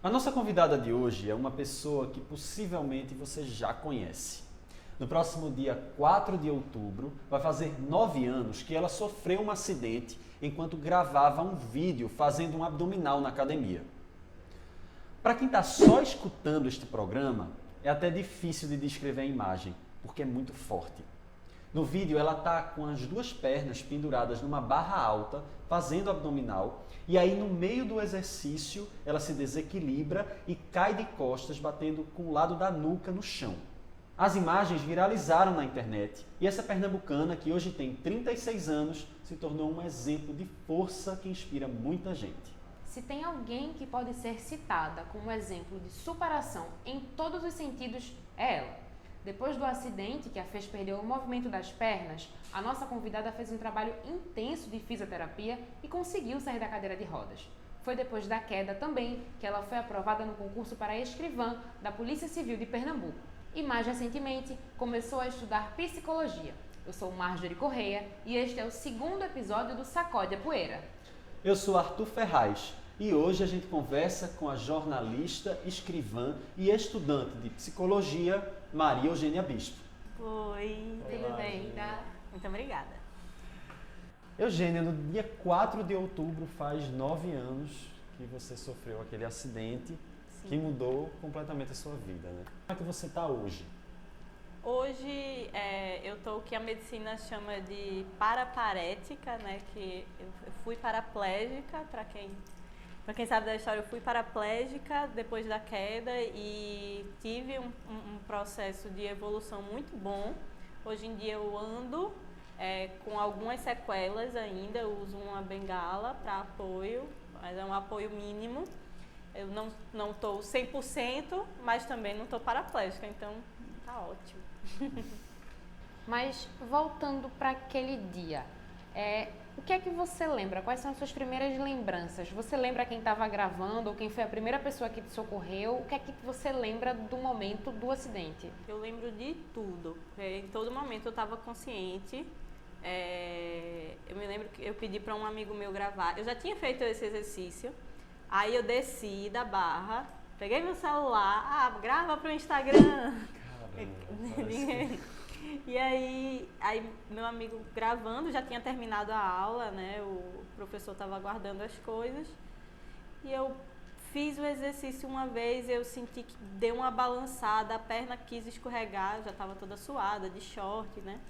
A nossa convidada de hoje é uma pessoa que possivelmente você já conhece. No próximo dia 4 de outubro, vai fazer 9 anos que ela sofreu um acidente enquanto gravava um vídeo fazendo um abdominal na academia. Para quem está só escutando este programa, é até difícil de descrever a imagem, porque é muito forte. No vídeo, ela está com as duas pernas penduradas numa barra alta, fazendo abdominal, e aí no meio do exercício, ela se desequilibra e cai de costas, batendo com o lado da nuca no chão. As imagens viralizaram na internet e essa pernambucana, que hoje tem 36 anos, se tornou um exemplo de força que inspira muita gente. Se tem alguém que pode ser citada como exemplo de superação em todos os sentidos, é ela. Depois do acidente que a fez perder o movimento das pernas, a nossa convidada fez um trabalho intenso de fisioterapia e conseguiu sair da cadeira de rodas. Foi depois da queda também que ela foi aprovada no concurso para escrivã da Polícia Civil de Pernambuco. E mais recentemente, começou a estudar psicologia. Eu sou Marjorie Correia e este é o segundo episódio do Sacode a Poeira. Eu sou Arthur Ferraz e hoje a gente conversa com a jornalista, escrivã e estudante de psicologia, Maria Eugênia Bispo. Oi, tudo bem? Tá? Muito obrigada. Eugênia, no dia 4 de outubro faz 9 anos que você sofreu aquele acidente que mudou completamente a sua vida, né? Como é que você está hoje? Hoje eu estou o que a medicina chama de paraparética, né? Que eu fui paraplégica, para quem sabe da história, eu fui paraplégica depois da queda e tive um processo de evolução muito bom. Hoje em dia eu ando com algumas sequelas ainda, eu uso uma bengala para apoio, mas é um apoio mínimo. Eu não estou 100%, mas também não estou paraplégica, então tá ótimo. Mas voltando para aquele dia, o que é que você lembra? Quais são as suas primeiras lembranças? Você lembra quem estava gravando ou quem foi a primeira pessoa que te socorreu? O que é que você lembra do momento do acidente? Eu lembro de tudo. Em todo momento eu estava consciente. Eu me lembro que eu pedi para um amigo meu gravar. Eu já tinha feito esse exercício. Aí eu desci da barra, peguei meu celular, grava para o Instagram. E aí meu amigo gravando, já tinha terminado a aula, né? O professor estava aguardando as coisas. E eu fiz o exercício uma vez, eu senti que deu uma balançada, a perna quis escorregar, já estava toda suada, de short, né?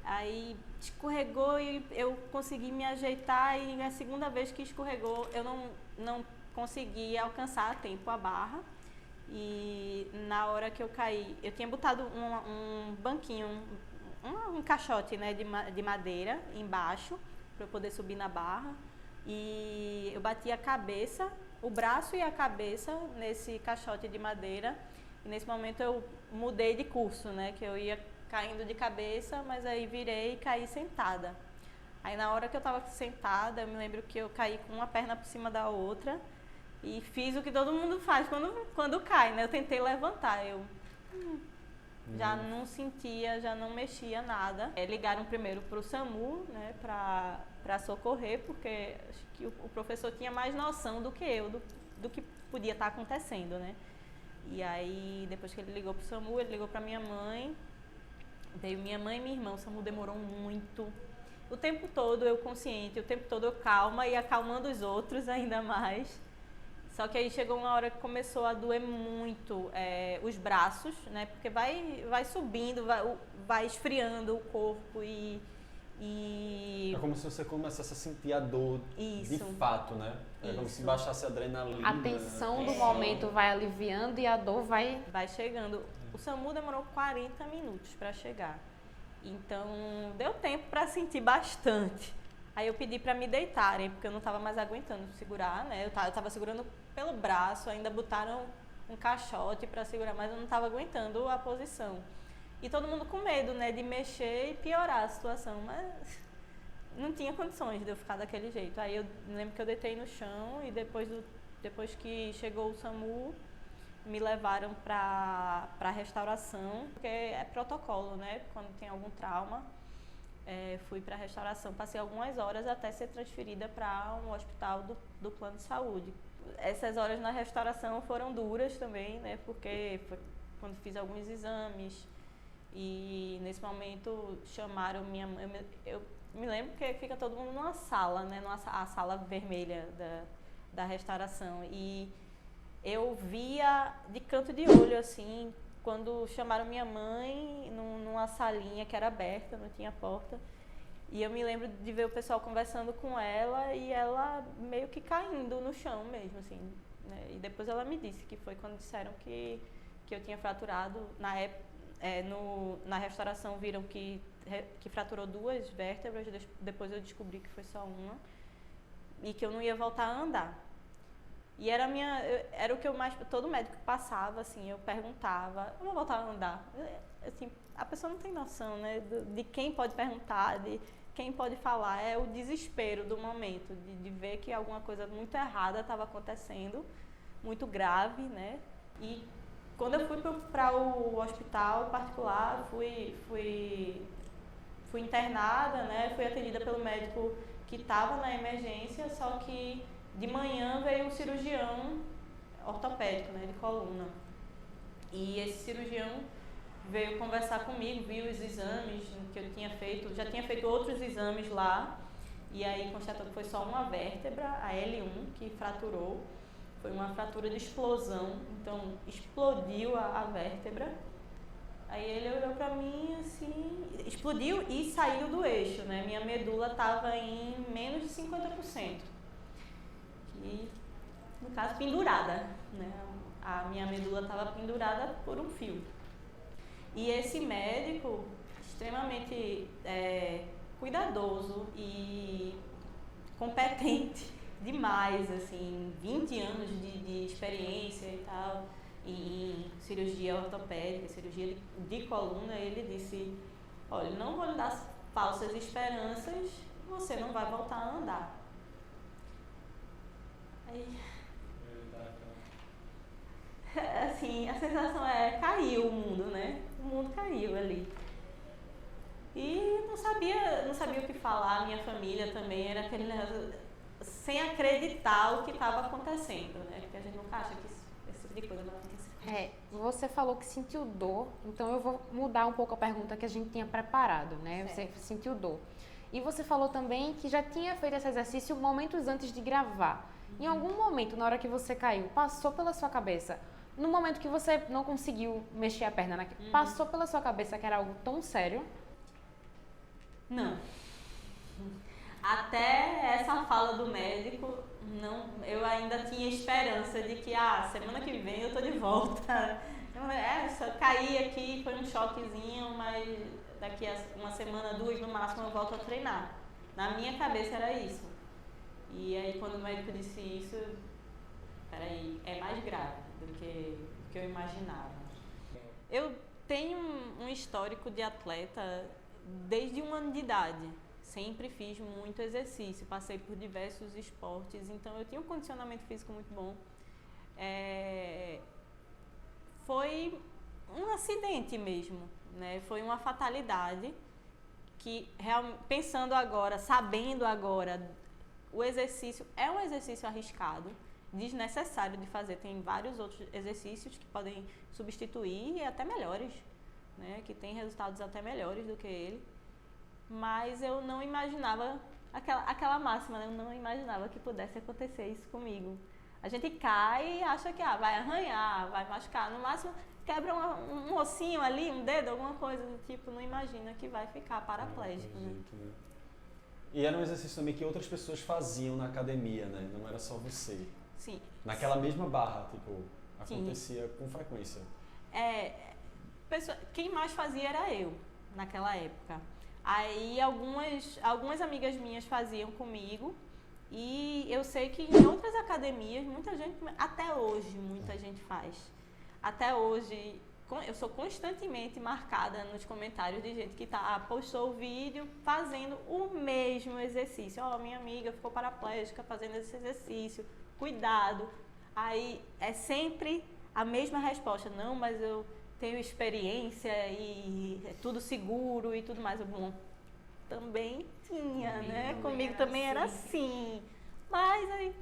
Aí escorregou e eu consegui me ajeitar e a segunda vez que escorregou eu não consegui alcançar a tempo a barra. E na hora que eu caí, eu tinha botado um banquinho, um caixote, né, de madeira embaixo para eu poder subir na barra. E eu bati a cabeça, o braço e a cabeça nesse caixote de madeira. E nesse momento eu mudei de curso, né, que eu ia caindo de cabeça, mas aí virei e caí sentada. Aí na hora que eu estava sentada, eu me lembro que eu caí com uma perna por cima da outra e fiz o que todo mundo faz quando cai, né? Eu tentei levantar, já não sentia, já não mexia nada. Ligaram primeiro para o SAMU, né, para socorrer, porque acho que o professor tinha mais noção do que eu, do que podia estar acontecendo, né? E aí, depois que ele ligou para o SAMU, ele ligou para minha mãe. Veio minha mãe e minha irmã, o SAMU demorou muito. O tempo todo eu consciente, o tempo todo eu calma e acalmando os outros ainda mais. Só que aí chegou uma hora que começou a doer muito os braços, né? Porque vai subindo, vai esfriando o corpo e... É como se você começasse a sentir a dor de fato, né? É como se baixasse a adrenalina. A tensão do momento vai aliviando e a dor vai chegando. O SAMU demorou 40 minutos para chegar. Então, deu tempo para sentir bastante. Aí eu pedi para me deitarem, porque eu não estava mais aguentando segurar, né? Eu estava segurando pelo braço, ainda botaram um caixote para segurar, mas eu não estava aguentando a posição. E todo mundo com medo, né, de mexer e piorar a situação, mas não tinha condições de eu ficar daquele jeito. Aí eu lembro que eu deitei no chão e depois que chegou o SAMU, me levaram para restauração, porque é protocolo, né? Quando tem algum trauma, fui para restauração. Passei algumas horas até ser transferida para um hospital do plano de saúde. essas horas na restauração foram duras também, né? Porque foi quando fiz alguns exames e nesse momento chamaram minha mãe. Eu me lembro que fica todo mundo numa sala, né? A sala vermelha da restauração. E eu via de canto de olho, assim, quando chamaram minha mãe numa salinha que era aberta, não tinha porta. E eu me lembro de ver o pessoal conversando com ela e ela meio que caindo no chão mesmo, assim, né? E depois ela me disse que foi quando disseram que eu tinha fraturado. Na época, na restauração viram que fraturou 2 vértebras, depois eu descobri que foi só uma e que eu não ia voltar a andar. E era o que eu mais, todo médico passava, assim, eu perguntava, eu vou voltar a andar? Assim, a pessoa não tem noção, né, de quem pode perguntar, de quem pode falar. É o desespero do momento, de ver que alguma coisa muito errada estava acontecendo, muito grave, né? E quando eu fui para o hospital particular, fui internada, né? Fui atendida pelo médico que estava na emergência, só que de manhã veio um cirurgião ortopédico, né, de coluna. E esse cirurgião veio conversar comigo, viu os exames que eu tinha feito, já tinha feito outros exames lá, e aí constatou que foi só uma vértebra, a L1, que fraturou. Foi uma fratura de explosão, então explodiu a vértebra. Aí ele olhou pra mim assim, explodiu e saiu do eixo, né? Minha medula estava em menos de 50%. Que, no caso, pendurada, né? A minha medula estava pendurada por um fio. E esse médico, extremamente cuidadoso e competente demais, assim, 20 anos de experiência e tal, em cirurgia ortopédica, cirurgia de coluna, ele disse, olha, não vou lhe dar falsas esperanças, você não vai voltar a andar. Aí, assim, a sensação caiu o mundo, né? O mundo caiu ali. E não sabia o que falar, minha família também era aquele negócio, sem acreditar o que estava acontecendo, né? Porque a gente nunca acha que esse tipo de coisa vai acontecer. Você falou que sentiu dor, então eu vou mudar um pouco a pergunta que a gente tinha preparado, né? Certo. Você sentiu dor. E você falou também que já tinha feito esse exercício momentos antes de gravar. Em algum momento, na hora que você caiu, passou pela sua cabeça, no momento que você não conseguiu mexer a perna, passou pela sua cabeça que era algo tão sério? Não. Até essa fala do médico, não, eu ainda tinha esperança de que semana que vem eu tô de volta. Só caí aqui, foi um choquezinho, mas daqui a uma semana, 2 no máximo eu volto a treinar. Na minha cabeça era isso. E aí quando o médico disse isso, peraí, é mais grave do que eu imaginava. Eu tenho um histórico de atleta desde 1 ano de idade. Sempre fiz muito exercício, passei por diversos esportes, então eu tinha um condicionamento físico muito bom. Foi um acidente mesmo, né? Foi uma fatalidade que, pensando agora, sabendo agora, o exercício é um exercício arriscado, desnecessário de fazer. Tem vários outros exercícios que podem substituir e até melhores, né? Que tem resultados até melhores do que ele. Mas eu não imaginava, aquela máxima, né? Eu não imaginava que pudesse acontecer isso comigo. A gente cai e acha que vai arranhar, vai machucar. No máximo, quebra um ossinho ali, um dedo, alguma coisa do tipo. Não imagina que vai ficar paraplégico, né? E era um exercício também que outras pessoas faziam na academia, né? Não era só você. Sim. Naquela mesma barra, tipo, acontecia com frequência. Quem mais fazia era eu, naquela época. Aí algumas amigas minhas faziam comigo e eu sei que em outras academias, muita gente, até hoje, muita gente faz. Até hoje, eu sou constantemente marcada nos comentários de gente que postou o vídeo fazendo o mesmo exercício. Minha amiga ficou paraplégica fazendo esse exercício, cuidado. Aí é sempre a mesma resposta, não, mas eu tenho experiência e é tudo seguro e tudo mais. Bom, também tinha, né? Comigo também era assim. Mas aí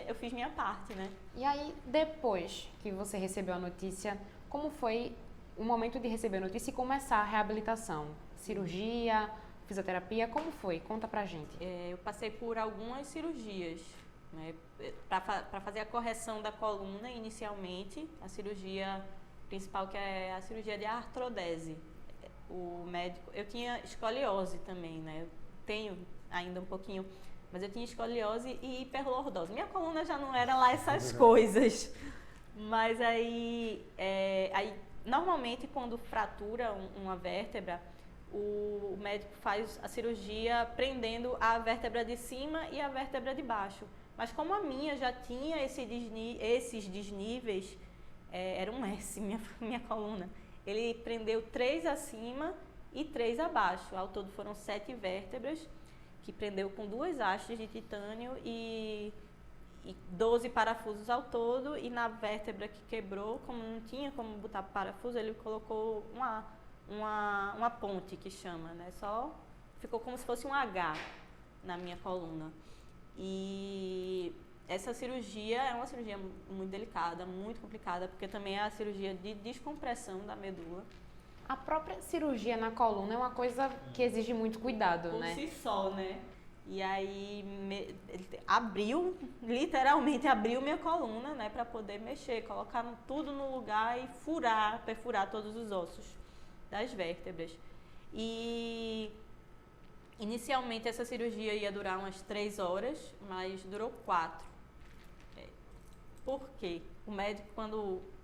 eu fiz minha parte, né? E aí, depois que você recebeu a notícia, como foi o momento de receber a notícia e começar a reabilitação? Cirurgia, fisioterapia, como foi? Conta pra gente. Eu passei por algumas cirurgias, né? Para fazer a correção da coluna inicialmente, a cirurgia principal, que é a cirurgia de artrodese. O médico, eu tinha escoliose também, né? Eu tenho ainda um pouquinho, mas eu tinha escoliose e hiperlordose. Minha coluna já não era lá essas coisas. Mas aí normalmente quando fratura uma vértebra, o médico faz a cirurgia prendendo a vértebra de cima e a vértebra de baixo. Mas como a minha já tinha esses desníveis, era um S, minha coluna. Ele prendeu 3 acima e 3 abaixo. Ao todo foram 7 vértebras, que prendeu com 2 hastes de titânio e 12 parafusos ao todo. E na vértebra que quebrou, como não tinha como botar parafuso, ele colocou uma ponte, que chama, né? Só ficou como se fosse um H na minha coluna. E essa cirurgia é uma cirurgia muito delicada, muito complicada, porque também é a cirurgia de descompressão da medula. A própria cirurgia na coluna é uma coisa que exige muito cuidado, né? Por si só, né? E aí ele literalmente abriu minha coluna, né, para poder mexer, colocar tudo no lugar e perfurar todos os ossos das vértebras. E inicialmente essa cirurgia ia durar umas 3 horas, mas durou 4. Por quê? O médico,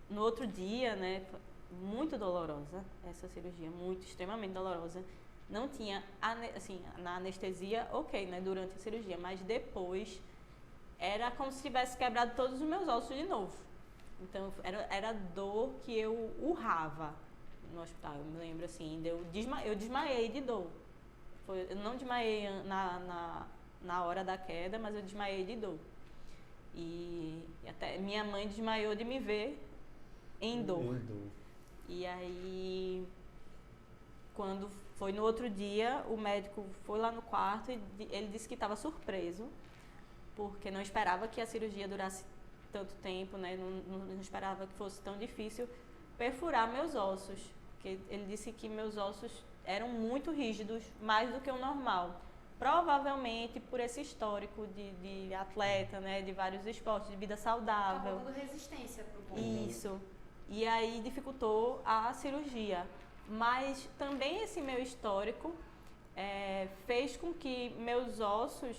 no outro dia, né, muito dolorosa essa cirurgia, extremamente dolorosa. Não tinha, assim, na anestesia, ok, né, durante a cirurgia, mas depois era como se tivesse quebrado todos os meus ossos de novo. Então, era dor que eu urrava no hospital, eu me lembro assim, eu desmaiei de dor. Eu não desmaiei na hora da queda, mas eu desmaiei de dor. E até minha mãe desmaiou de me ver em dor. E aí, quando foi no outro dia, o médico foi lá no quarto e ele disse que estava surpreso, porque não esperava que a cirurgia durasse tanto tempo, né? Não esperava que fosse tão difícil perfurar meus ossos. Porque ele disse que meus ossos eram muito rígidos, mais do que o normal. Provavelmente por esse histórico de atleta, né, de vários esportes, de vida saudável. Acabou dando resistência pro corpo. Isso. E aí dificultou a cirurgia. Mas também esse meu histórico fez com que meus ossos,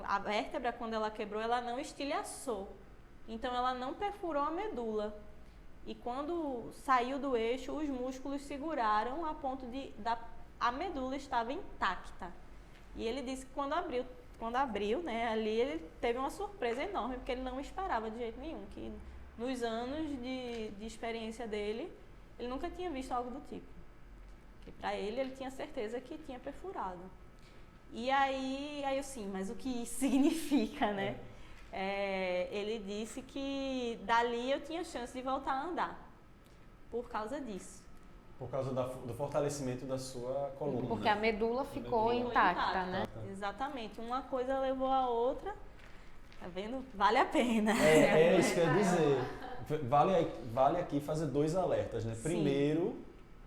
a vértebra quando ela quebrou, ela não estilhaçou. Então ela não perfurou a medula. E quando saiu do eixo, os músculos seguraram a ponto a medula estava intacta. E ele disse que quando abriu, né, ali ele teve uma surpresa enorme, porque ele não esperava de jeito nenhum, que nos anos de experiência dele, ele nunca tinha visto algo do tipo. Que para ele tinha certeza que tinha perfurado. E aí eu sim, mas o que isso significa, né? Ele disse que dali eu tinha chance de voltar a andar, por causa disso. Por causa do fortalecimento da sua coluna. Porque a medula ficou intacta, né? Exatamente. Uma coisa levou a outra. Tá vendo? Vale a pena. É isso que eu ia dizer. Vale aqui fazer 2 alertas, né? Sim. Primeiro,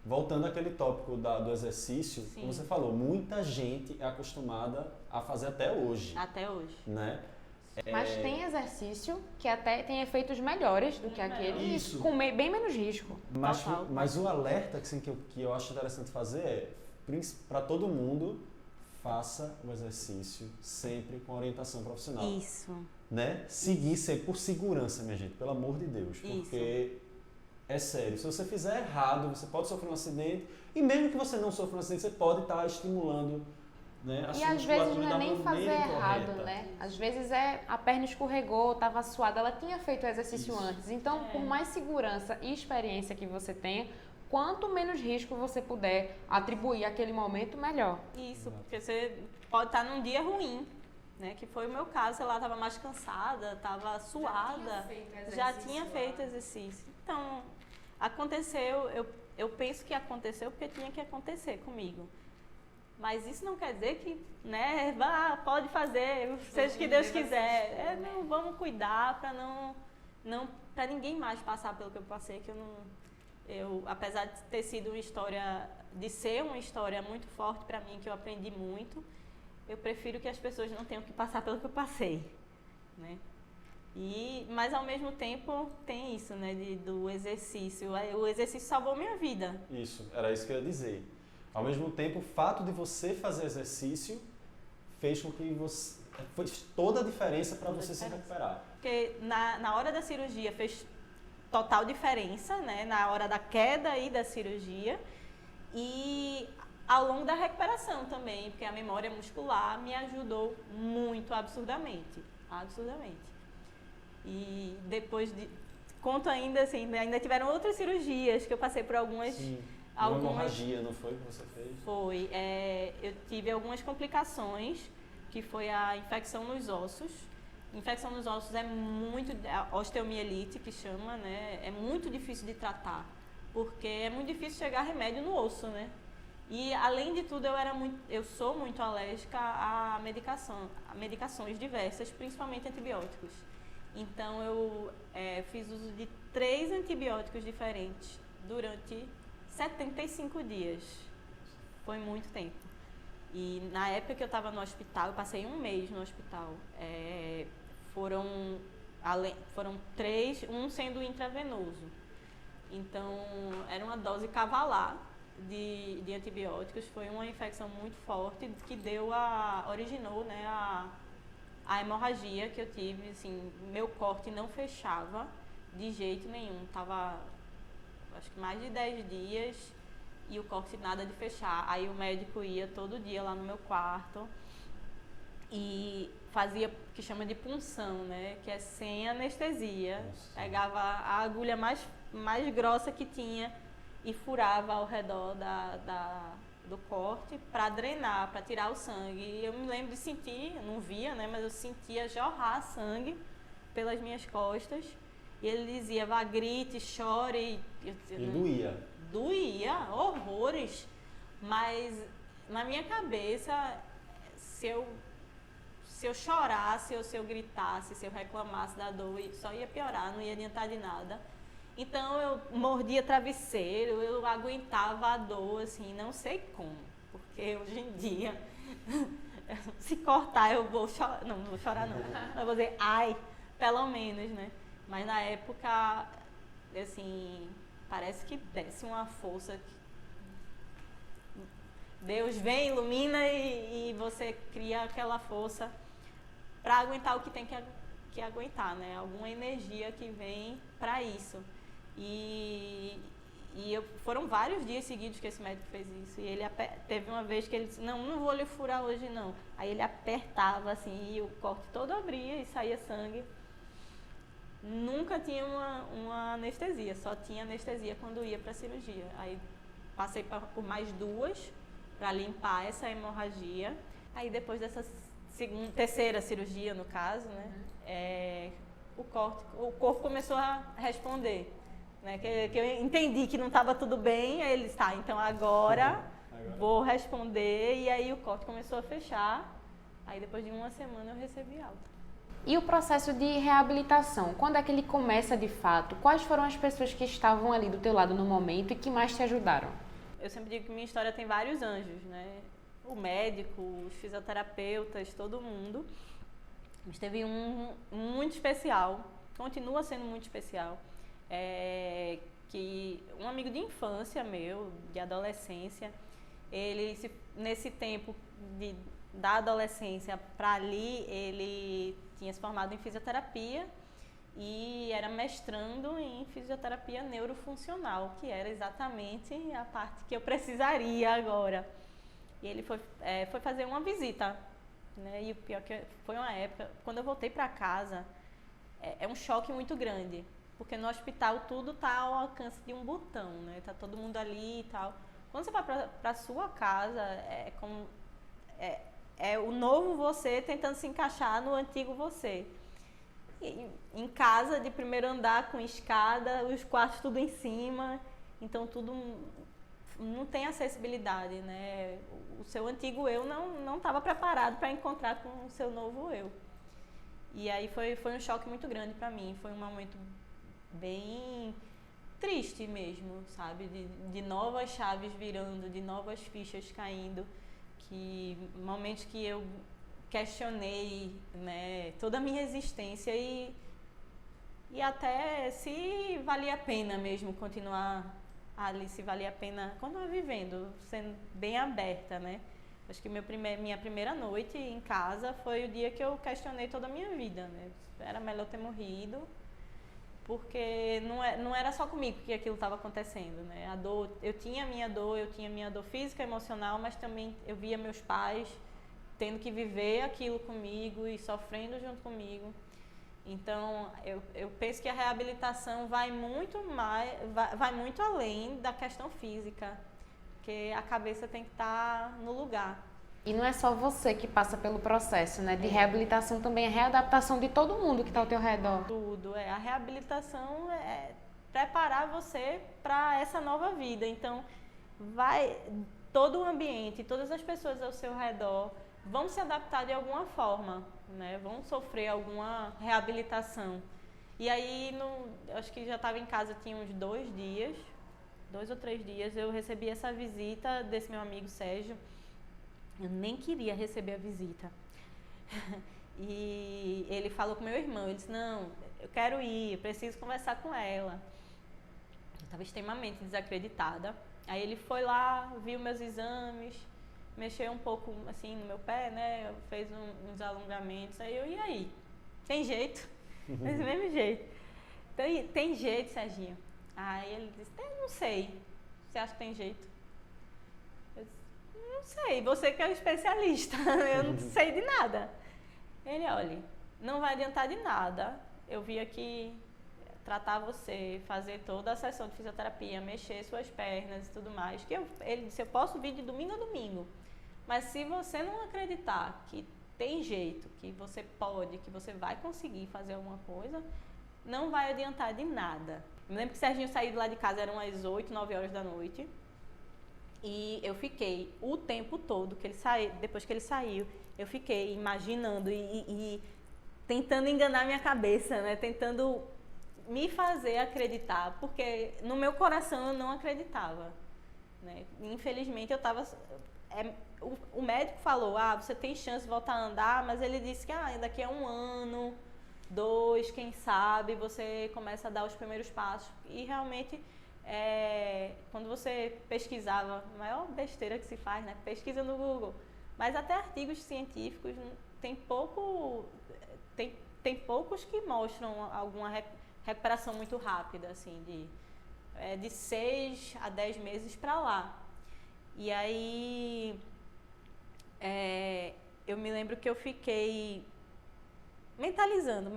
voltando àquele tópico do exercício, Sim. como você falou, muita gente é acostumada a fazer até hoje. Até hoje. Né? Mas tem exercício que até tem efeitos melhores do que aquele, Isso. com bem menos risco. Mas o alerta que eu acho interessante fazer é, para todo mundo, faça o exercício sempre com orientação profissional. Isso. Né? Seguir sempre por segurança, minha gente, pelo amor de Deus. Porque é sério, se você fizer errado, você pode sofrer um acidente, e mesmo que você não sofra um acidente, você pode estar estimulando, né, E às vezes não é nem fazer errado, né? Às vezes a perna escorregou, estava suada, ela tinha feito o exercício antes. Então, por mais segurança e experiência que você tenha, quanto menos risco você puder atribuir àquele momento, melhor. Isso, porque você pode estar num dia ruim, né? Que foi o meu caso, sei lá, estava mais cansada, estava suada, já tinha feito exercício. Então, aconteceu, eu penso que aconteceu porque tinha que acontecer comigo. Mas isso não quer dizer que, né, vá, pode fazer, seja o que Deus quiser. Não, vamos cuidar para não para ninguém mais passar pelo que eu passei, que apesar de ter sido de ser uma história muito forte para mim, que eu aprendi muito, eu prefiro que as pessoas não tenham que passar pelo que eu passei, né? Mas ao mesmo tempo tem isso, né, do exercício. O exercício salvou minha vida. Isso, era isso que eu ia dizer. Ao mesmo tempo, o fato de você fazer exercício fez com que fez toda a diferença para você se recuperar. Porque na hora da cirurgia fez total diferença, né? Na hora da queda e da cirurgia. E ao longo da recuperação também, porque a memória muscular me ajudou muito, absurdamente. Absurdamente. E depois conto ainda, assim, ainda tiveram outras cirurgias que eu passei por algumas... Sim. Uma hemorragia, não foi que você fez? Foi. Eu tive algumas complicações, que foi a infecção nos ossos. Infecção nos ossos é muito... A osteomielite, que chama, né? É muito difícil de tratar, porque é muito difícil chegar remédio no osso, né? E, além de tudo, eu sou muito alérgica a medicações diversas, principalmente antibióticos. Então, eu fiz uso de 3 antibióticos diferentes durante 75 dias. Foi muito tempo. E na época que eu estava no hospital, eu passei 1 mês no hospital. Foram 3, um sendo intravenoso. Então, era uma dose cavalar de antibióticos. Foi uma infecção muito forte que originou, né, a hemorragia que eu tive. Assim, meu corte não fechava de jeito nenhum. Tava, acho que mais de 10 dias e o corte nada de fechar. Aí o médico ia todo dia lá no meu quarto e fazia o que chama de punção, né? Que é sem anestesia. Nossa. Pegava a agulha mais grossa que tinha e furava ao redor do corte para drenar, para tirar o sangue. E eu me lembro de sentir, eu não via, né? Mas eu sentia jorrar sangue pelas minhas costas. E ele dizia, vá, grite, chore. E doía? Doía, horrores. Mas na minha cabeça, se eu chorasse ou se eu gritasse, se eu reclamasse da dor, só ia piorar, não ia adiantar de nada. Então eu mordia travesseiro, eu aguentava a dor, assim, não sei como. Porque hoje em dia, se cortar eu vou chorar, não vou chorar não. Eu vou dizer, ai, pelo menos, né? Mas na época, assim, parece que desce uma força. Deus vem, ilumina e você cria aquela força para aguentar o que tem que aguentar, né? Alguma energia que vem para isso. Foram vários dias seguidos que esse médico fez isso. E ele teve uma vez que ele disse, não vou lhe furar hoje não. Aí ele apertava assim e o corte todo abria e saía sangue. Nunca tinha uma anestesia, só tinha anestesia quando ia para a cirurgia. Aí passei por mais 2 para limpar essa hemorragia. Aí depois dessa terceira cirurgia, no caso, né, o corpo começou a responder. Né, que eu entendi que não estava tudo bem, aí ele está, então agora vou responder. E aí o corte começou a fechar. Aí depois de 1 semana eu recebi alta. E o processo de reabilitação, quando é que ele começa de fato? Quais foram as pessoas que estavam ali do teu lado no momento e que mais te ajudaram? Eu sempre digo que minha história tem vários anjos, né? O médico, os fisioterapeutas, todo mundo. Mas teve um muito especial, continua sendo muito especial, que um amigo de infância meu, de adolescência, ele, nesse tempo da adolescência para ali, ele tinha se formado em fisioterapia e era mestrando em fisioterapia neurofuncional, que era exatamente a parte que eu precisaria agora. E ele foi fazer uma visita, né? E o pior que foi uma época, quando eu voltei para casa, é um choque muito grande, porque no hospital tudo está ao alcance de um botão, né? Tá todo mundo ali e tal. Quando você vai para sua casa, é o novo você tentando se encaixar no antigo você. E, em casa, de primeiro andar, com escada, os quartos tudo em cima, então tudo não tem acessibilidade, né? O seu antigo eu não estava preparado para encontrar com o seu novo eu. E aí foi um choque muito grande para mim, foi um momento bem triste mesmo, sabe? De novas chaves virando, de novas fichas caindo, que momentos que eu questionei, né, toda a minha existência e até se valia a pena mesmo continuar ali, se valia a pena continuar vivendo, sendo bem aberta, né? Acho que minha primeira noite em casa foi o dia que eu questionei toda a minha vida, né? Era melhor ter morrido, porque não era só comigo que aquilo estava acontecendo, né? A dor, eu tinha minha dor física, emocional, mas também eu via meus pais tendo que viver aquilo comigo e sofrendo junto comigo. Então, eu penso que a reabilitação vai muito além da questão física, porque a cabeça tem que estar no lugar. E não é só você que passa pelo processo, né? De reabilitação também é readaptação de todo mundo que está ao teu redor. Tudo, a reabilitação é preparar você para essa nova vida. Então, todo o ambiente, todas as pessoas ao seu redor vão se adaptar de alguma forma, né? Vão sofrer alguma reabilitação. E aí, acho que já estava em casa, tinha uns 2 ou 3 dias, eu recebi essa visita desse meu amigo Sérgio. Eu nem queria receber a visita. E ele falou com meu irmão, ele disse, não, eu quero ir, eu preciso conversar com ela. Eu estava extremamente desacreditada. Aí ele foi lá, viu meus exames, mexeu um pouco assim no meu pé, né? Fez uns alongamentos. Aí e aí? Tem jeito? Desse mesmo jeito. Tem jeito, Serginho? Aí ele disse, não sei. Você acha que tem jeito? Eu disse, não sei, você que é o especialista, eu não sei de nada. Ele, olha, não vai adiantar de nada. Eu vim aqui tratar você, fazer toda a sessão de fisioterapia, mexer suas pernas e tudo mais. Ele disse, eu posso vir de domingo a domingo. Mas se você não acreditar que tem jeito, que você pode, que você vai conseguir fazer alguma coisa, não vai adiantar de nada. Eu me lembro que o Serginho saiu de lá de casa, eram as 8, 9 horas da noite. E eu fiquei o tempo todo, depois que ele saiu, eu fiquei imaginando e tentando enganar minha cabeça, né? Tentando me fazer acreditar, porque no meu coração eu não acreditava, né? Infelizmente eu estava... o médico falou, você tem chance de voltar a andar, mas ele disse que daqui a 1 ano, 2, quem sabe, você começa a dar os primeiros passos. E realmente, quando você pesquisava, a maior besteira que se faz, né? Pesquisa no Google, mas até artigos científicos, tem poucos que mostram alguma recuperação muito rápida, assim, de 6 a 10 meses para lá. E aí, eu me lembro que eu fiquei mentalizando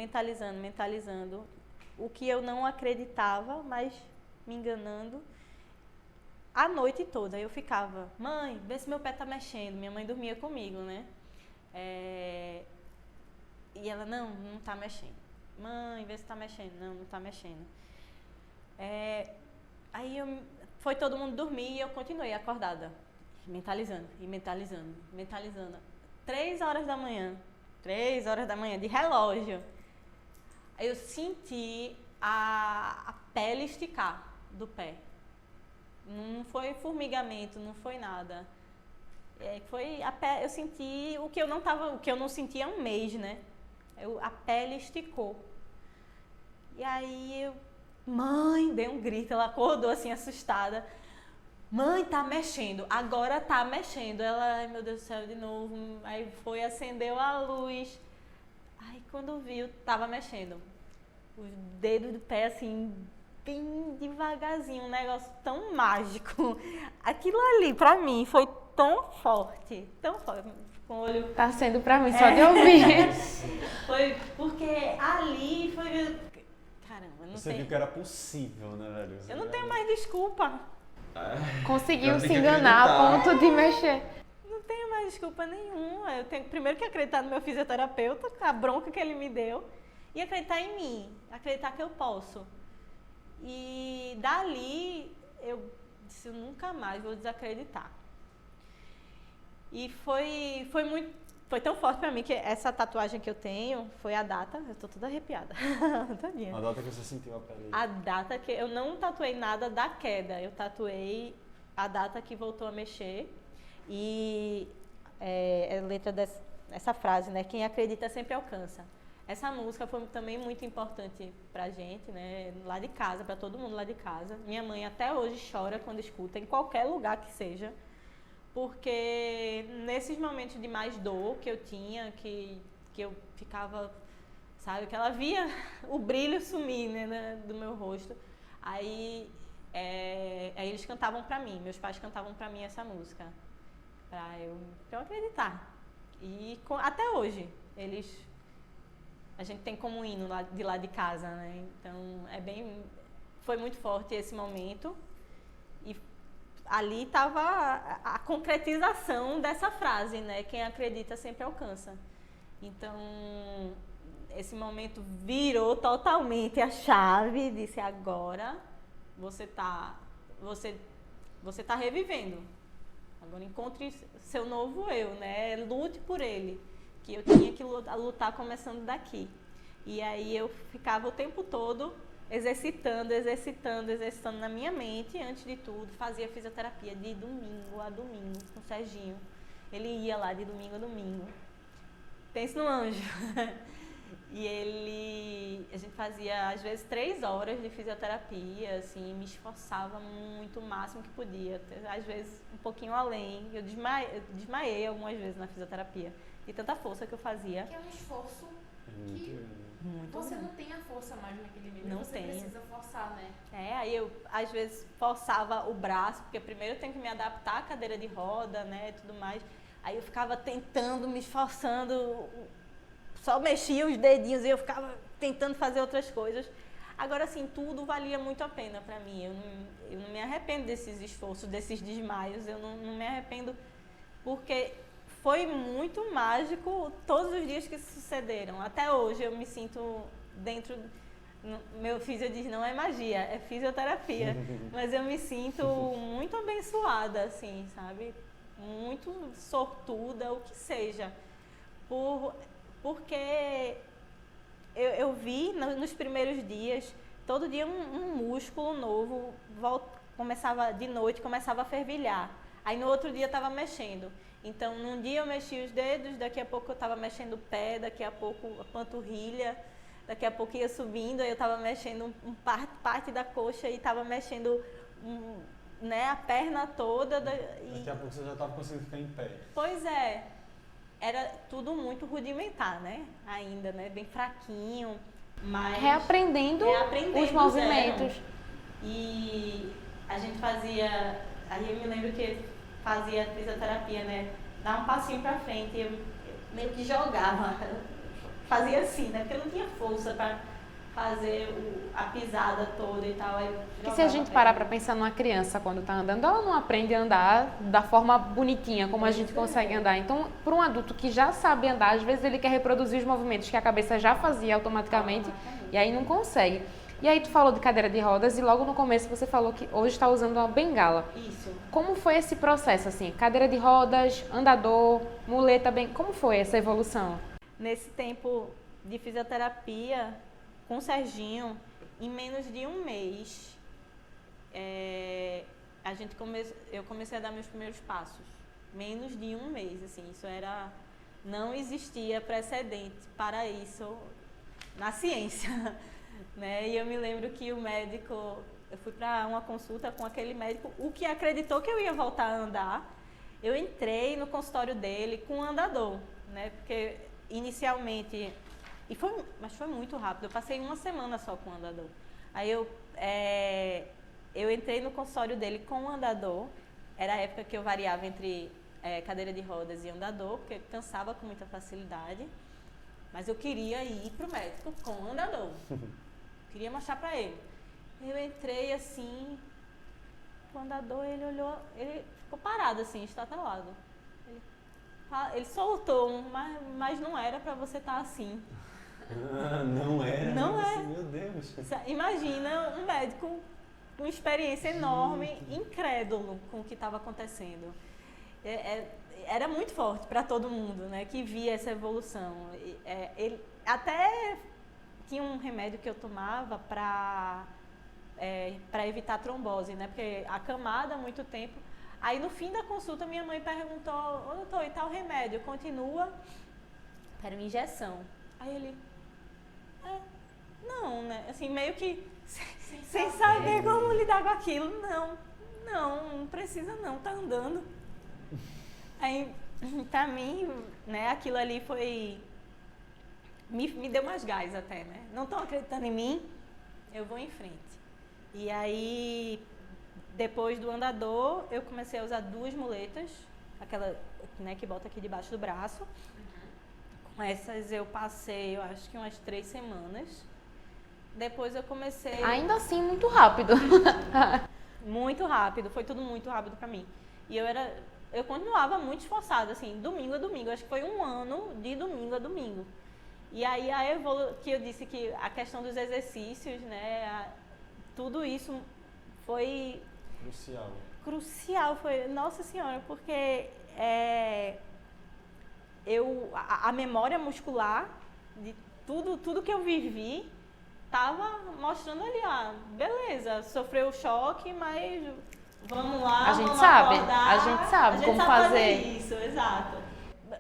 o que eu não acreditava, mas me enganando a noite toda. Eu ficava, mãe, vê se meu pé tá mexendo. Minha mãe dormia comigo, né? E ela, não tá mexendo. Mãe, vê se tá mexendo. Não tá mexendo. Aí foi todo mundo dormir e eu continuei acordada, mentalizando. 3 horas da manhã, de relógio. Aí eu senti a pele esticar do pé. Não foi formigamento, não foi nada. Eu senti o que eu não sentia há 1 mês, né? A pele esticou. E aí mãe, dei um grito, ela acordou assim, assustada. Mãe, tá mexendo, agora tá mexendo. Ela, ai meu Deus do céu, de novo. Aí foi, acendeu a luz. Aí quando viu, tava mexendo. Os dedos do pé assim, bem devagarzinho, um negócio tão mágico. Aquilo ali, pra mim, foi tão forte, com o olho... Tá sendo pra mim, só de ouvir. Foi porque ali foi... Você viu que era possível, né, velho? Eu não tenho mais desculpa. Conseguiu se enganar a ponto de mexer. Não tenho mais desculpa nenhuma. Eu tenho primeiro que acreditar no meu fisioterapeuta, a bronca que ele me deu, e acreditar em mim, acreditar que eu posso. E dali eu disse, eu nunca mais vou desacreditar. E foi tão forte pra mim que essa tatuagem que eu tenho foi a data, eu tô toda arrepiada. A data que você sentiu a pele. A data que eu não tatuei nada da queda, eu tatuei a data que voltou a mexer. E a letra dessa frase, né? Quem acredita sempre alcança. Essa música foi também muito importante pra gente, né? Lá de casa, pra todo mundo lá de casa. Minha mãe até hoje chora quando escuta, em qualquer lugar que seja. Porque nesses momentos de mais dor que eu tinha, que eu ficava, sabe? Que ela via o brilho sumir, né, do meu rosto. Aí eles cantavam pra mim, meus pais cantavam pra mim essa música. Pra eu acreditar. E até hoje, a gente tem como hino de lá de casa, né? Então, foi muito forte esse momento. E ali estava a concretização dessa frase, né? Quem acredita sempre alcança. Então, esse momento virou totalmente a chave, disse agora você tá revivendo. Agora encontre seu novo eu, né? Lute por ele, que eu tinha que lutar começando daqui. E aí eu ficava o tempo todo exercitando na minha mente, antes de tudo, fazia fisioterapia de domingo a domingo com o Serginho. Ele ia lá de domingo a domingo. Pense no anjo. E a gente fazia às vezes 3 horas de fisioterapia, assim, me esforçava muito, o máximo que podia, às vezes um pouquinho além. Eu desmaiei algumas vezes na fisioterapia, de tanta força que eu fazia. Que é um esforço que muito você não tem a força mais naquele nível, não você tem. precisa forçar, né? Aí eu às vezes forçava o braço, porque primeiro eu tenho que me adaptar à cadeira de roda, né, e tudo mais. Aí eu ficava tentando, me esforçando, só mexia os dedinhos e eu ficava tentando fazer outras coisas. Agora, assim, tudo valia muito a pena pra mim. Eu não me arrependo desses esforços, desses desmaios. Eu não me arrependo porque foi muito mágico todos os dias que sucederam. Até hoje eu me sinto dentro... Meu físio diz, não é magia, é fisioterapia. Mas eu me sinto muito abençoada, assim, sabe? Muito sortuda, o que seja. Porque eu vi nos primeiros dias, todo dia um músculo novo, começava de noite, começava a fervilhar. Aí no outro dia estava mexendo. Então, num dia eu mexi os dedos, daqui a pouco eu estava mexendo o pé, daqui a pouco a panturrilha, daqui a pouco ia subindo, aí eu estava mexendo parte da coxa e estava mexendo né, a perna toda. Daqui a pouco você já estava conseguindo ficar em pé. Pois é. Era tudo muito rudimentar, né? Ainda, né? Bem fraquinho, mas... Reaprendendo os movimentos. E a gente fazia... Aí eu me lembro que fazia fisioterapia, né? Dar um passinho pra frente, eu meio que jogava. Fazia assim, né? Porque eu não tinha força pra fazer a pisada toda e tal. E se a gente parar para pensar numa criança quando está andando, ela não aprende a andar da forma bonitinha como a gente consegue andar. Então, para um adulto que já sabe andar, às vezes ele quer reproduzir os movimentos que a cabeça já fazia automaticamente e aí não consegue. E aí tu falou de cadeira de rodas e logo no começo você falou que hoje está usando uma bengala. Isso. Como foi esse processo, assim? Cadeira de rodas, andador, muleta, como foi essa evolução? Nesse tempo de fisioterapia, com o Serginho, em menos de um mês, eu comecei a dar meus primeiros passos. Menos de um mês, assim, não existia precedente para isso na ciência, né? E eu me lembro que o médico, eu fui para uma consulta com aquele médico, o que acreditou que eu ia voltar a andar. Eu entrei no consultório dele com um andador, né? Porque inicialmente... Mas foi muito rápido, eu passei uma semana só com o andador. Aí eu entrei no consultório dele com o andador, era a época que eu variava entre cadeira de rodas e andador, porque eu cansava com muita facilidade, mas eu queria ir pro médico com o andador, queria mostrar pra ele. Eu entrei assim, o andador, ele olhou, ele ficou parado assim, estatelado. Ele soltou, mas não era pra você estar assim. Não era? Não é. Meu Deus. Imagina um médico uma experiência enorme, incrédulo com o que estava acontecendo. Era muito forte para todo mundo, né, que via essa evolução. Ele até tinha um remédio que eu tomava para evitar trombose, né, porque acamada há muito tempo. Aí no fim da consulta minha mãe perguntou: ô doutor, e tal remédio continua? Era uma injeção. Aí ele, não, né, assim, meio que sem saber como lidar com aquilo. Não precisa não, tá andando. Aí, pra mim, né, aquilo ali foi... Me deu mais gás até, né? Não estão acreditando em mim, eu vou em frente. E aí, depois do andador, eu comecei a usar 2 muletas, aquela, né, que bota aqui debaixo do braço. Com essas eu passei, eu acho que umas 3 semanas. Depois eu comecei... Ainda assim, muito rápido. Muito rápido, foi tudo muito rápido pra mim. E eu continuava muito esforçada, assim, domingo a domingo. Acho que foi um ano de domingo a domingo. E aí que eu disse que a questão dos exercícios, né, tudo isso foi... Crucial, foi, nossa senhora, porque a memória muscular de tudo que eu vivi estava mostrando ali, beleza, sofreu o choque, mas vamos lá, a gente vamos sabe acordar, como fazer isso, exato.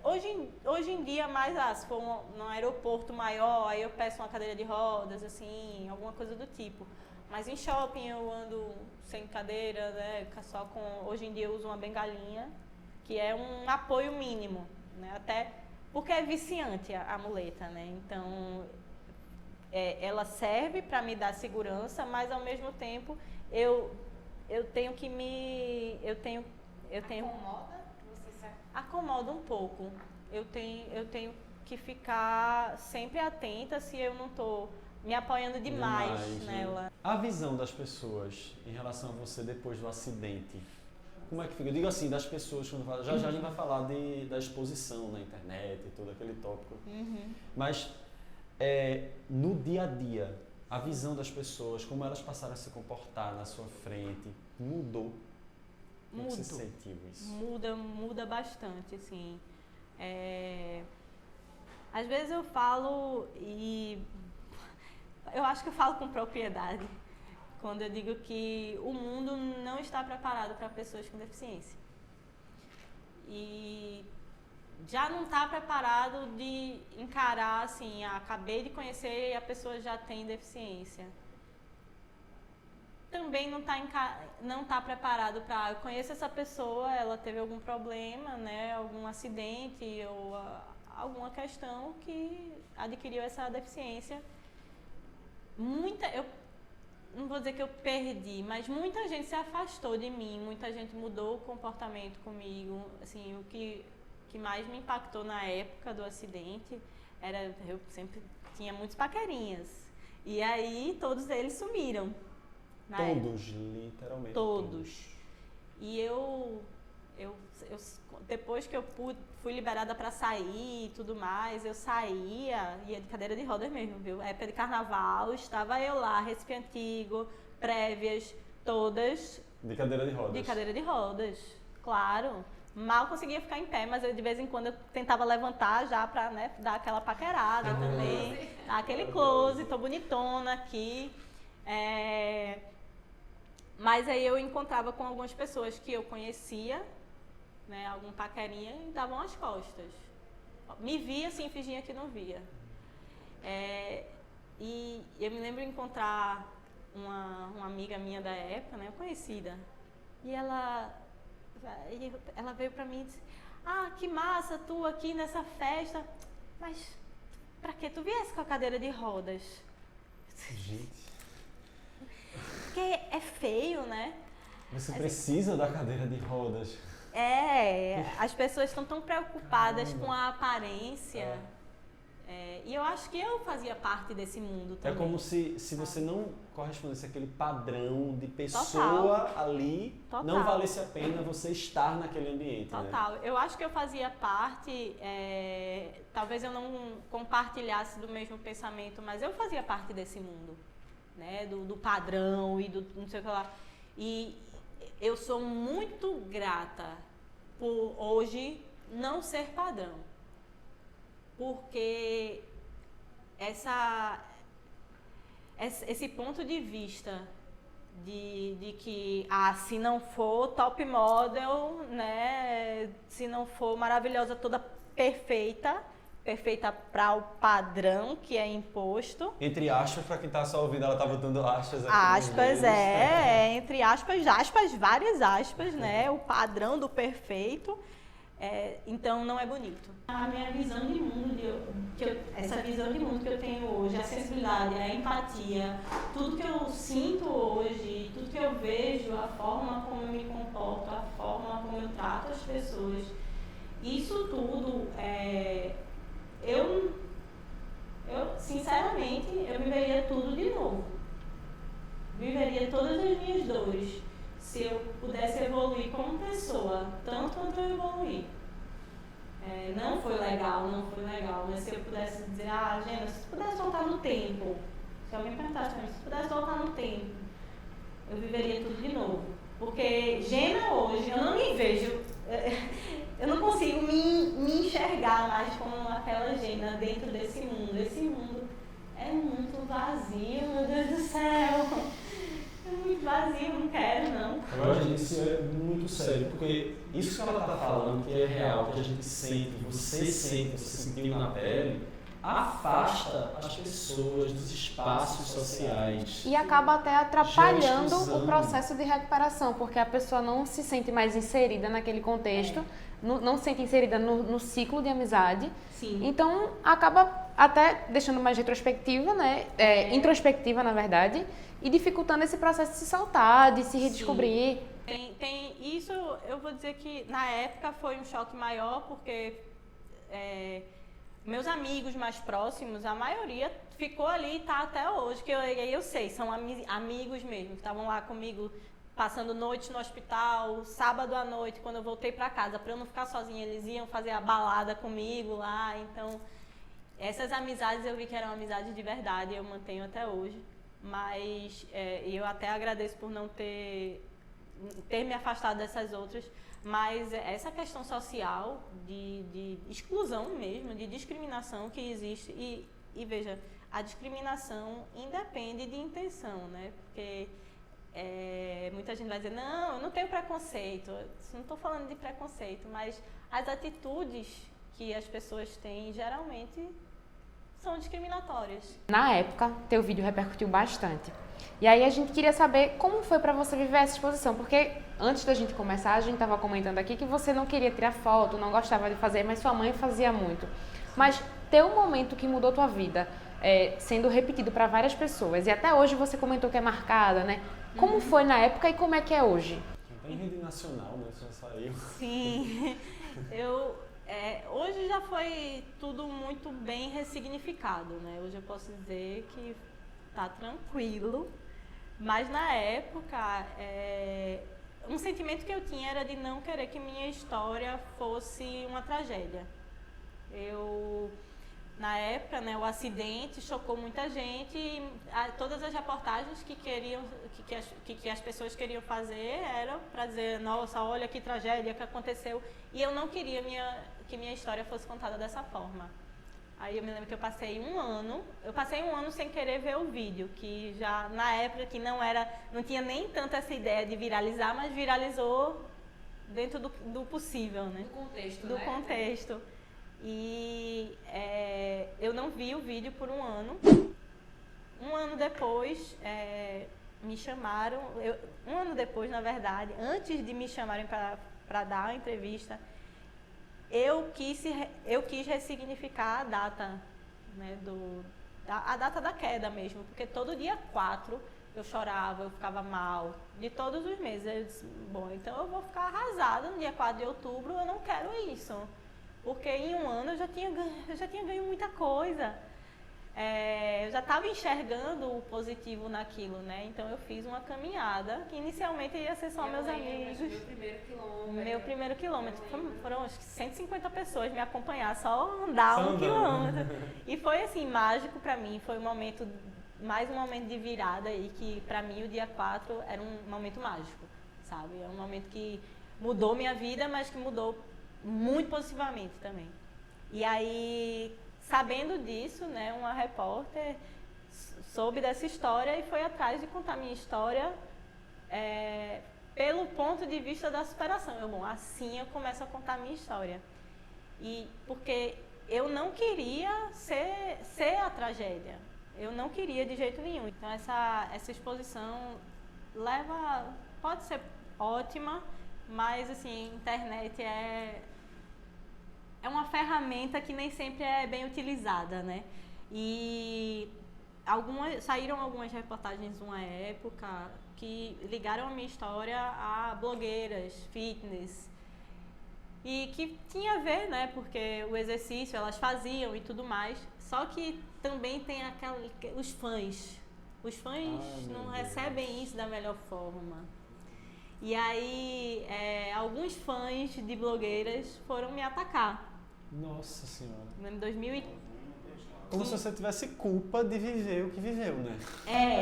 Hoje em dia, mais se for num aeroporto maior, aí eu peço uma cadeira de rodas, assim, alguma coisa do tipo. Mas em shopping eu ando sem cadeira, né, só hoje em dia eu uso uma bengalinha, que é um apoio mínimo, né, até porque é viciante a muleta, né, então ela serve para me dar segurança, mas ao mesmo tempo eu tenho que acomoda um pouco. Eu tenho que ficar sempre atenta se eu não estou me apoiando demais nela. Né? A visão das pessoas em relação a você depois do acidente, como é que fica? Eu digo assim, das pessoas, quando já a gente vai falar da exposição na internet e todo aquele tópico. Mas no dia a dia, a visão das pessoas, como elas passaram a se comportar na sua frente, mudou? Como você sentiu isso? Muda bastante, assim. Às vezes eu falo e eu acho que eu falo com propriedade quando eu digo que o mundo não está preparado para pessoas com deficiência. E já não está preparado de encarar assim, acabei de conhecer e a pessoa já tem deficiência. Também não tá preparado para... Eu conheço essa pessoa, ela teve algum problema, né, algum acidente ou alguma questão que adquiriu essa deficiência. Eu não vou dizer que eu perdi, mas muita gente se afastou de mim, muita gente mudou o comportamento comigo. Assim, o que mais me impactou na época do acidente eu sempre tinha muitos paquerinhas. E aí todos eles sumiram. Todos, literalmente. Todos. E depois que eu fui liberada para sair e tudo mais, eu ia de cadeira de rodas mesmo, viu? Época de carnaval, estava eu lá, Recife Antigo, prévias, todas. De cadeira de rodas? De cadeira de rodas, claro. Mal conseguia ficar em pé, mas de vez em quando eu tentava levantar já para, né, dar aquela paquerada também. Dar aquele close, tô bonitona aqui. Mas aí eu encontrava com algumas pessoas que eu conhecia, né, algum paquerinha, e davam as costas. Me via assim, fingia que não via. E eu me lembro de encontrar uma amiga minha da época, né, conhecida, e ela veio pra mim e disse: que massa tu aqui nessa festa, mas pra que tu viesse com a cadeira de rodas? Gente... Porque é feio, né? Você precisa da cadeira de rodas. As pessoas estão tão preocupadas com a aparência. E eu acho que eu fazia parte desse mundo também. É como se você não correspondesse àquele padrão de pessoa Total. ali, Total. Não valesse a pena você estar naquele ambiente. Total. Né? Eu acho que eu fazia parte, talvez eu não compartilhasse do mesmo pensamento, mas eu fazia parte desse mundo. né, do padrão e do não sei o que lá. E eu sou muito grata por hoje não ser padrão, porque esse ponto de vista de que, se não for top model, né, se não for maravilhosa, toda perfeita para o padrão que é imposto. Entre aspas, para quem tá só ouvindo, ela tá botando aspas aqui. Aspas, entre aspas, várias aspas, né, o padrão do perfeito. Então não é bonito. A minha visão de mundo, essa visão de mundo que eu tenho hoje, a sensibilidade, a empatia, tudo que eu sinto hoje, tudo que eu vejo, a forma como eu me comporto, a forma como eu trato as pessoas, isso tudo, eu sinceramente, eu viveria tudo de novo. Viveria todas as minhas dores. Se eu pudesse evoluir como pessoa, tanto quanto eu evoluí. Não foi legal, mas se eu pudesse dizer, Gena, se tu pudesse voltar no tempo, se alguém perguntasse pra mim, se tu pudesse voltar no tempo, eu viveria tudo de novo. Porque Gena hoje, eu não me vejo, eu não consigo me enxergar mais como aquela Gena dentro desse mundo. Esse mundo é muito vazio, meu Deus do céu. É muito vazio, não quero, não. Agora, gente, isso é muito sério, porque isso que ela está falando, que é real, que a gente sente, você sentiu na pele, afasta as pessoas dos espaços sociais. E acaba até atrapalhando o processo de recuperação, porque a pessoa não se sente mais inserida naquele contexto, não se sente inserida no ciclo de amizade. Sim. Então, acaba até deixando mais retrospectiva, né? Introspectiva, na verdade, e dificultando esse processo de se soltar, de se redescobrir. Tem isso, eu vou dizer que na época foi um choque maior, porque meus amigos mais próximos, a maioria ficou ali e está até hoje, que eu sei, são amigos mesmo, que estavam lá comigo, passando noite no hospital, sábado à noite, quando eu voltei para casa, para eu não ficar sozinha, eles iam fazer a balada comigo lá, então essas amizades eu vi que eram amizades de verdade, eu mantenho até hoje, mas eu até agradeço por não ter me afastado dessas outras, mas essa questão social de exclusão mesmo, de discriminação que existe, e veja, a discriminação independe de intenção, né? Porque muita gente vai dizer, não, eu não tenho preconceito, não estou falando de preconceito, mas as atitudes que as pessoas têm geralmente são discriminatórias. Na época, teu vídeo repercutiu bastante. E aí a gente queria saber como foi para você viver essa exposição, porque antes da gente começar, a gente estava comentando aqui que você não queria tirar foto, não gostava de fazer, mas sua mãe fazia muito. Mas ter um momento que mudou tua vida, sendo repetido para várias pessoas, e até hoje você comentou que é marcada, né? Como foi na época e como é que é hoje? Tem rede nacional, né? Já saiu. Sim, hoje já foi tudo muito bem ressignificado, né? Hoje eu posso dizer que tá tranquilo, mas na época, um sentimento que eu tinha era de não querer que minha história fosse uma tragédia. Na época, né, o acidente chocou muita gente e todas as reportagens que as pessoas queriam fazer eram para dizer, nossa, olha que tragédia que aconteceu, e eu não queria que minha história fosse contada dessa forma. Aí eu me lembro que eu passei um ano sem querer ver o vídeo, que já na época que não tinha nem tanto essa ideia de viralizar, mas viralizou dentro do possível, né? Do contexto. E eu não vi o vídeo por um ano. Um ano depois, me chamaram, um ano depois, na verdade, antes de me chamarem para dar a entrevista, eu quis ressignificar a data, né, a data da queda mesmo, porque todo dia 4 eu chorava, eu ficava mal, de todos os meses. Eu disse, bom, então eu vou ficar arrasada no dia 4 de outubro, eu não quero isso, porque em um ano eu já tinha ganho muita coisa. Eu já estava enxergando o positivo naquilo, né? Então eu fiz uma caminhada que inicialmente ia ser só meus amigos. Meu primeiro quilômetro. Foram acho que 150 pessoas me acompanhar, só andar um quilômetro. E foi assim, mágico para mim. Foi um momento mais um momento de virada aí, que pra mim o dia 4 era um momento mágico, sabe? É um momento que mudou minha vida, mas que mudou muito positivamente também. E aí, sabendo disso, né, uma repórter soube dessa história e foi atrás de contar minha história pelo ponto de vista da superação. Assim eu começo a contar minha história. E porque eu não queria ser a tragédia. Eu não queria de jeito nenhum. Então essa exposição pode ser ótima, mas assim, internet é uma ferramenta que nem sempre é bem utilizada, né? E saíram algumas reportagens uma época que ligaram a minha história a blogueiras, fitness, e que tinha a ver, né? Porque o exercício elas faziam e tudo mais. Só que também tem os fãs. Os fãs não recebem isso da melhor forma. E aí, alguns fãs de blogueiras foram me atacar. Nossa Senhora. Em 2015. Como se você tivesse culpa de viver o que viveu, né?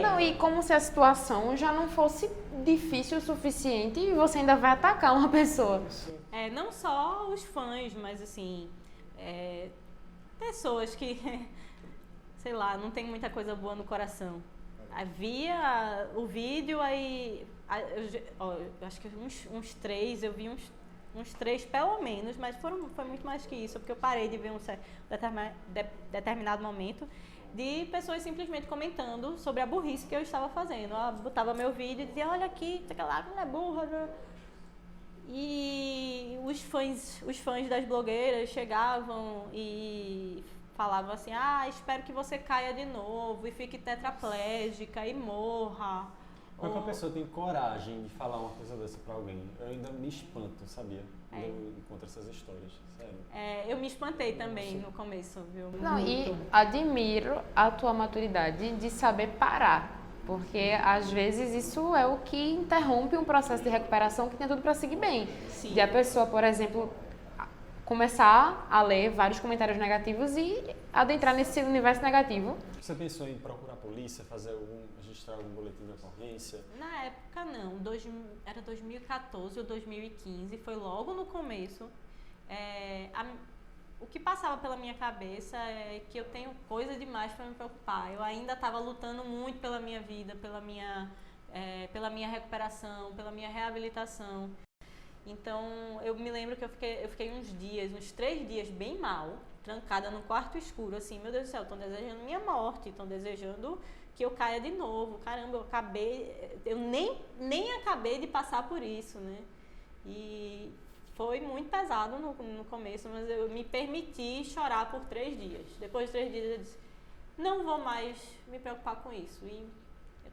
Não, e como se a situação já não fosse difícil o suficiente e você ainda vai atacar uma pessoa. Não só os fãs, mas assim, pessoas que, sei lá, não tem muita coisa boa no coração. Via o vídeo, aí, eu acho que uns 3, eu vi uns 3 pelo menos, mas foi muito mais que isso, porque eu parei de ver um determinado momento de pessoas simplesmente comentando sobre a burrice que eu estava fazendo. Eu botava meu vídeo e dizia, olha aqui, sei lá, não é burra, né? E os fãs das blogueiras chegavam e falavam assim, espero que você caia de novo e fique tetraplégica e morra. Como é que a pessoa tem coragem de falar uma coisa dessa pra alguém? Eu ainda me espanto, sabia? Quando eu encontro essas histórias, sério. Eu me espantei também no começo, viu? Não, e admiro a tua maturidade de saber parar. Porque às vezes isso é o que interrompe um processo de recuperação que tem tudo para seguir bem. Sim. De a pessoa, por exemplo, começar a ler vários comentários negativos e adentrar nesse universo negativo. Você pensou em procurar a polícia, registrar algum boletim de ocorrência? Na época não, era 2014 ou 2015, foi logo no começo. O que passava pela minha cabeça é que eu tenho coisa demais para me preocupar. Eu ainda estava lutando muito pela minha vida, pela minha recuperação, pela minha reabilitação. Então, eu me lembro que eu fiquei uns 3 dias bem mal, trancada num quarto escuro, assim, meu Deus do céu, estão desejando minha morte, estão desejando que eu caia de novo. Caramba, eu nem acabei de passar por isso, né? E foi muito pesado no começo, mas eu me permiti chorar por 3 dias. Depois de 3 dias eu disse, não vou mais me preocupar com isso. E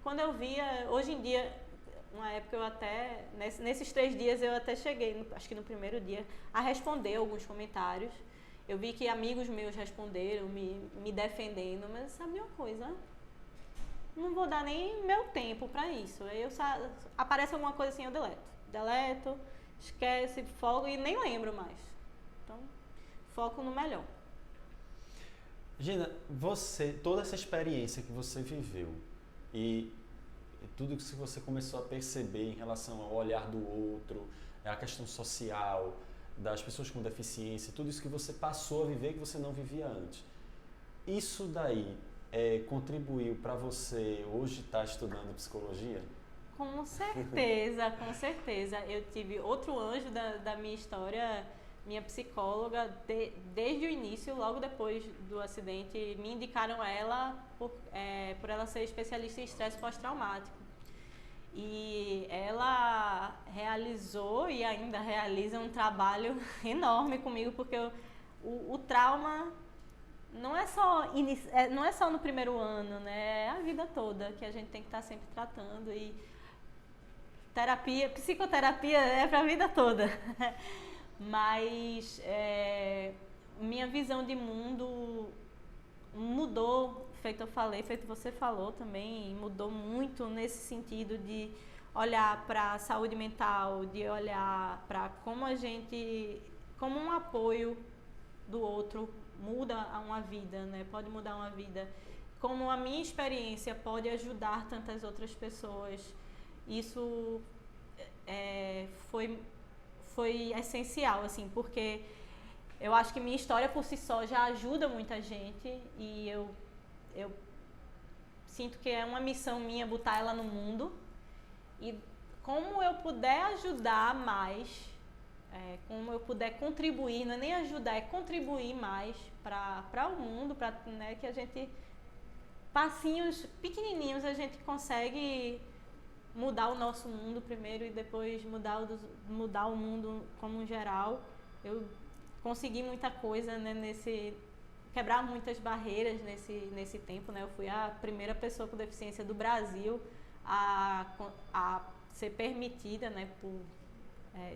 quando eu via, hoje em dia, uma época eu até, nesses 3 dias eu até cheguei, acho que no primeiro dia, a responder alguns comentários. Eu vi que amigos meus responderam, me defendendo, mas sabe uma coisa? Não vou dar nem meu tempo pra isso. Aí aparece alguma coisa assim, eu deleto, esquece, foco e nem lembro mais. Então, foco no melhor. Gina, toda essa experiência que você viveu e tudo que você começou a perceber em relação ao olhar do outro, a questão social, das pessoas com deficiência, tudo isso que você passou a viver que você não vivia antes. Isso daí contribuiu para você hoje estar estudando psicologia? Com certeza, com certeza. Eu tive outro anjo da minha história, minha psicóloga, desde o início, logo depois do acidente, me indicaram ela por ela ser especialista em estresse pós-traumático. E ela realizou e ainda realiza um trabalho enorme comigo, porque o trauma não é só no primeiro ano, né? É a vida toda que a gente tem que estar sempre tratando. E psicoterapia é para a vida toda. Mas minha visão de mundo mudou, feito você falou também, mudou muito nesse sentido de olhar para a saúde mental, de olhar para como um apoio do outro muda uma vida, né? Pode mudar uma vida. como a minha experiência pode ajudar tantas outras pessoas, isso foi essencial, assim, porque eu acho que minha história por si só já ajuda muita gente e eu sinto que é uma missão minha botar ela no mundo e como eu puder ajudar mais, como eu puder contribuir, não é nem ajudar, é contribuir mais para o mundo, para, né, que a gente, passinhos pequenininhos, a gente consegue mudar o nosso mundo primeiro e depois mudar o mundo como geral. Eu consegui muita coisa, né, quebrar muitas barreiras nesse tempo, né? Eu fui a primeira pessoa com deficiência do Brasil a ser permitida, né,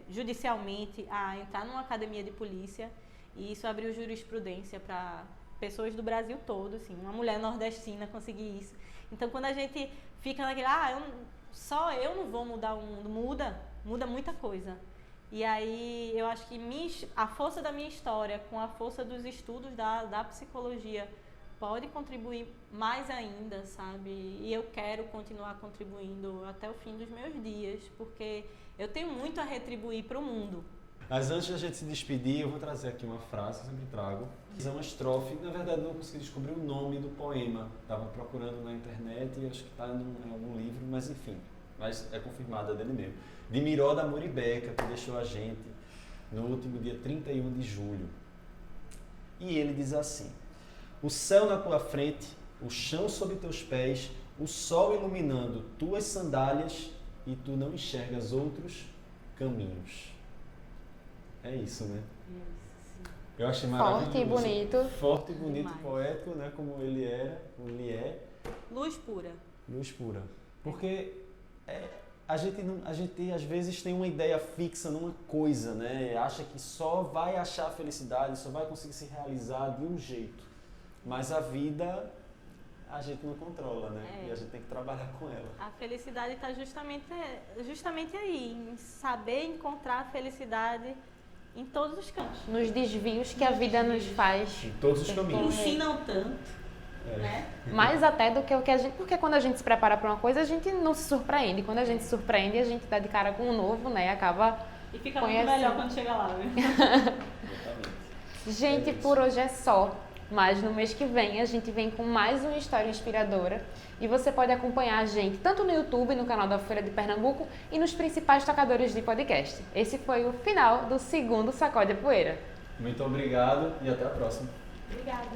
judicialmente a entrar numa academia de polícia, e isso abriu jurisprudência para pessoas do Brasil todo, assim, uma mulher nordestina conseguir isso. Então, quando a gente fica naquele, só eu não vou mudar o mundo, muda muita coisa. E aí eu acho que a força da minha história com a força dos estudos da psicologia pode contribuir mais ainda, sabe? E eu quero continuar contribuindo até o fim dos meus dias, porque eu tenho muito a retribuir para o mundo. Mas antes da gente se despedir, eu vou trazer aqui uma frase que eu sempre trago. É uma estrofe, na verdade não consegui descobrir o nome do poema. Estava procurando na internet e acho que está em algum livro, mas enfim. Mas é confirmada dele mesmo. De Miró da Muribeca, que deixou a gente no último dia 31 de julho. E ele diz assim: o céu na tua frente, o chão sob teus pés, o sol iluminando tuas sandálias e tu não enxergas outros caminhos. É isso, né? Eu achei maravilhoso. Forte e bonito. Forte e bonito, Demais. poético, né? Como ele é. Luz pura. Luz pura. Porque a gente às vezes tem uma ideia fixa numa coisa, né? Acha que só vai achar felicidade, só vai conseguir se realizar de um jeito. Mas a vida a gente não controla, né? E a gente tem que trabalhar com ela. A felicidade está justamente aí, em saber encontrar a felicidade em todos os cantos. Nos desvios que a vida nos faz. Em todos os caminhos. Ensinam tanto, né? Mais até do que o que a gente... Porque quando a gente se prepara para uma coisa, a gente não se surpreende. Quando a gente se surpreende, a gente dá de cara com o novo, né? E acaba E fica conhecendo. muito melhor quando chega lá, né? Exatamente. Gente, por hoje é só. Mas no mês que vem a gente vem com mais uma história inspiradora e você pode acompanhar a gente tanto no YouTube, no canal da Folha de Pernambuco e nos principais tocadores de podcast. Esse foi o final do segundo Sacode a Poeira. Muito obrigado e até a próxima. Obrigada.